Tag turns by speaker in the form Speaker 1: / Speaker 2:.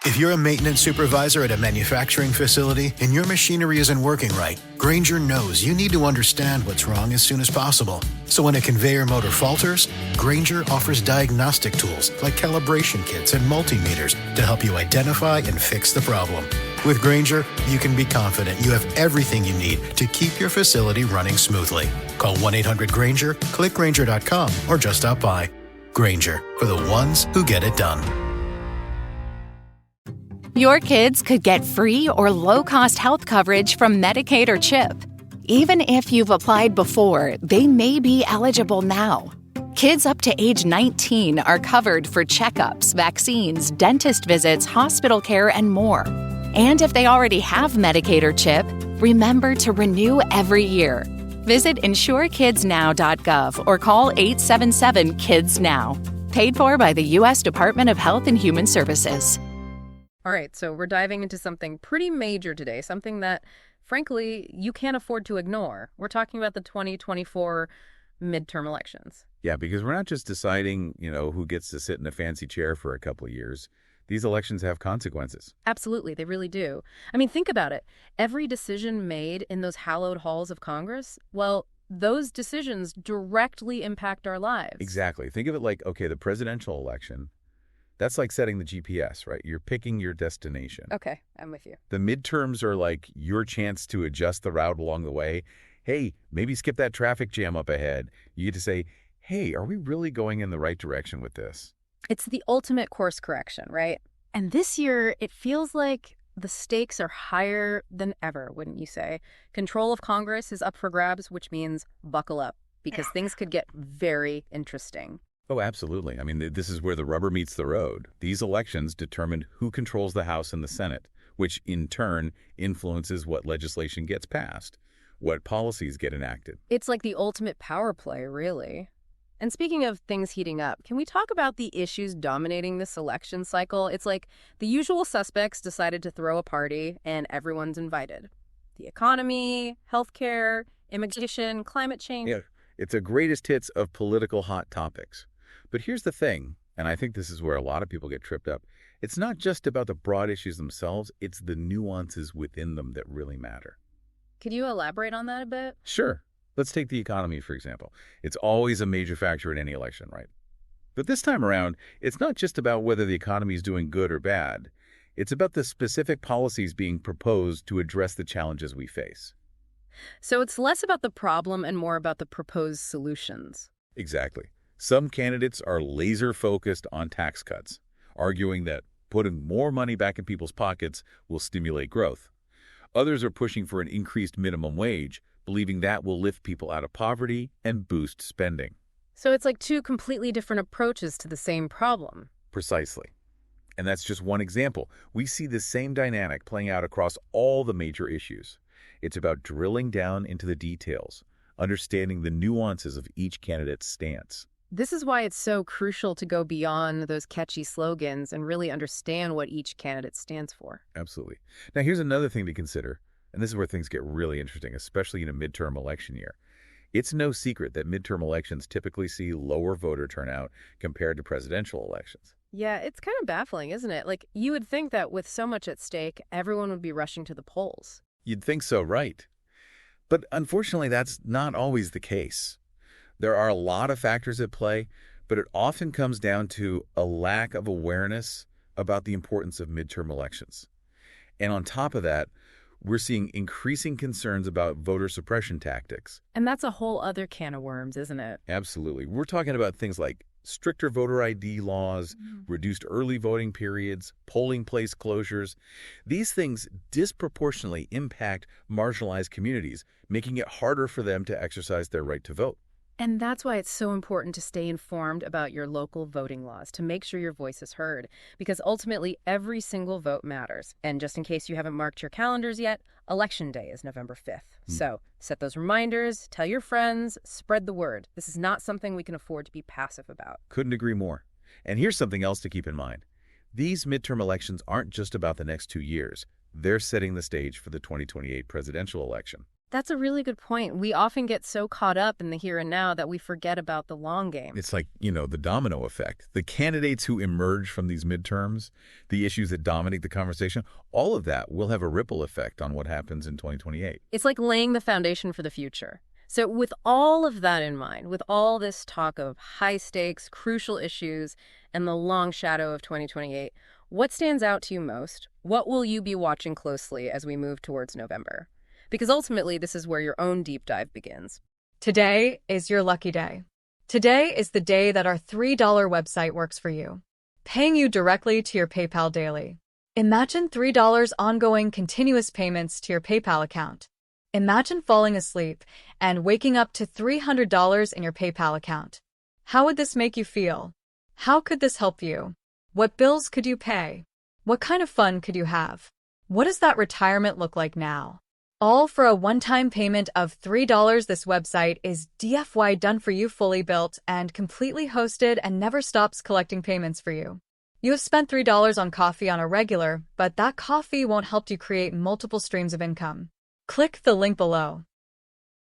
Speaker 1: If you're a maintenance supervisor at a manufacturing facility and your machinery isn't working right, Grainger knows you need to understand what's wrong as soon as possible. So when a conveyor motor falters, Grainger offers diagnostic tools like calibration kits and multimeters to help you identify and fix the problem. With Grainger, you can be confident you have everything you need to keep your facility running smoothly. Call 1-800-GRAINGER, click Grainger.com, or just stop by. Grainger, for the ones who get it done.
Speaker 2: Your kids could get free or low-cost health coverage from Medicaid or CHIP. Even if you've applied before, they may be eligible now. Kids up to age 19 are covered for checkups, vaccines, dentist visits, hospital care, and more. And if they already have Medicaid or CHIP, remember to renew every year. Visit insurekidsnow.gov or call 877-KIDS-NOW. Paid for by the U.S. Department of Health and Human Services.
Speaker 3: All right, so we're diving into something pretty major today, something that, frankly, you can't afford to ignore. We're talking about the 2024 midterm elections.
Speaker 4: Yeah, because we're not just deciding, who gets to sit in a fancy chair for a couple of years. These elections have consequences.
Speaker 3: Absolutely, they really do. I mean, think about it. Every decision made in those hallowed halls of Congress, well, those decisions directly impact our lives.
Speaker 4: Exactly. Think of it like, okay, the presidential election, that's like setting the GPS, right? You're picking your destination.
Speaker 3: Okay, I'm with you.
Speaker 4: The midterms are like your chance to adjust the route along the way. Hey, maybe skip that traffic jam up ahead. You get to say, hey, are we really going in the right direction with this?
Speaker 3: It's the ultimate course correction, right? And this year, it feels like the stakes are higher than ever, wouldn't you say? Control of Congress is up for grabs, which means buckle up, because things could get very interesting.
Speaker 4: Oh, absolutely. I mean, this is where the rubber meets the road. These elections determine who controls the House and the Senate, which in turn influences what legislation gets passed, what policies get enacted.
Speaker 3: It's like the ultimate power play, really. And speaking of things heating up, can we talk about the issues dominating this election cycle? It's like the usual suspects decided to throw a party and everyone's invited. The economy, healthcare, immigration, climate change.
Speaker 4: Yeah, it's a greatest hits of political hot topics. But here's the thing, and I think this is where a lot of people get tripped up. It's not just about the broad issues themselves, it's the nuances within them that really matter.
Speaker 3: Could you elaborate on that a bit?
Speaker 4: Sure. Let's take the economy, for example. It's always a major factor in any election, right? But this time around, it's not just about whether the economy is doing good or bad. It's about the specific policies being proposed to address the challenges we face.
Speaker 3: So it's less about the problem and more about the proposed solutions.
Speaker 4: Exactly. Some candidates are laser-focused on tax cuts, arguing that putting more money back in people's pockets will stimulate growth. Others are pushing for an increased minimum wage, believing that will lift people out of poverty and boost spending.
Speaker 3: So it's like two completely different approaches to the same problem.
Speaker 4: Precisely. And that's just one example. We see the same dynamic playing out across all the major issues. It's about drilling down into the details, understanding the nuances of each candidate's stance.
Speaker 3: This is why it's so crucial to go beyond those catchy slogans and really understand what each candidate stands for.
Speaker 4: Absolutely. Now, here's another thing to consider, and this is where things get really interesting, especially in a midterm election year. It's no secret that midterm elections typically see lower voter turnout compared to presidential elections.
Speaker 3: Yeah, it's kind of baffling, isn't it? Like, you would think that with so much at stake, everyone would be rushing to the polls.
Speaker 4: You'd think so, right? But unfortunately, that's not always the case. There are a lot of factors at play, but it often comes down to a lack of awareness about the importance of midterm elections. And on top of that, we're seeing increasing concerns about voter suppression tactics.
Speaker 3: And that's a whole other can of worms, isn't it?
Speaker 4: Absolutely. We're talking about things like stricter voter ID laws, reduced early voting periods, polling place closures. These things disproportionately impact marginalized communities, making it harder for them to exercise their right to vote.
Speaker 3: And that's why it's so important to stay informed about your local voting laws, to make sure your voice is heard, because ultimately every single vote matters. And just in case you haven't marked your calendars yet, Election Day is November 5th. So set those reminders, tell your friends, spread the word. This is not something we can afford to be passive about.
Speaker 4: Couldn't agree more. And here's something else to keep in mind. These midterm elections aren't just about the next 2 years. They're setting the stage for the 2028 presidential election.
Speaker 3: That's a really good point. We often get so caught up in the here and now that we forget about the long game.
Speaker 4: It's like, the domino effect. The candidates who emerge from these midterms, the issues that dominate the conversation, all of that will have a ripple effect on what happens in 2028.
Speaker 3: It's like laying the foundation for the future. So with all of that in mind, with all this talk of high stakes, crucial issues, and the long shadow of 2028, what stands out to you most? What will you be watching closely as we move towards November? Because ultimately, this is where your own deep dive begins.
Speaker 5: Today is your lucky day. Today is the day that our $3 website works for you, paying you directly to your PayPal daily. Imagine $3 ongoing continuous payments to your PayPal account. Imagine falling asleep and waking up to $300 in your PayPal account. How would this make you feel? How could this help you? What bills could you pay? What kind of fun could you have? What does that retirement look like now? All for a one-time payment of $3. This website is DFY done for you, fully built and completely hosted, and never stops collecting payments for you. You have spent $3 on coffee on a regular, but that coffee won't help you create multiple streams of income. Click the link below.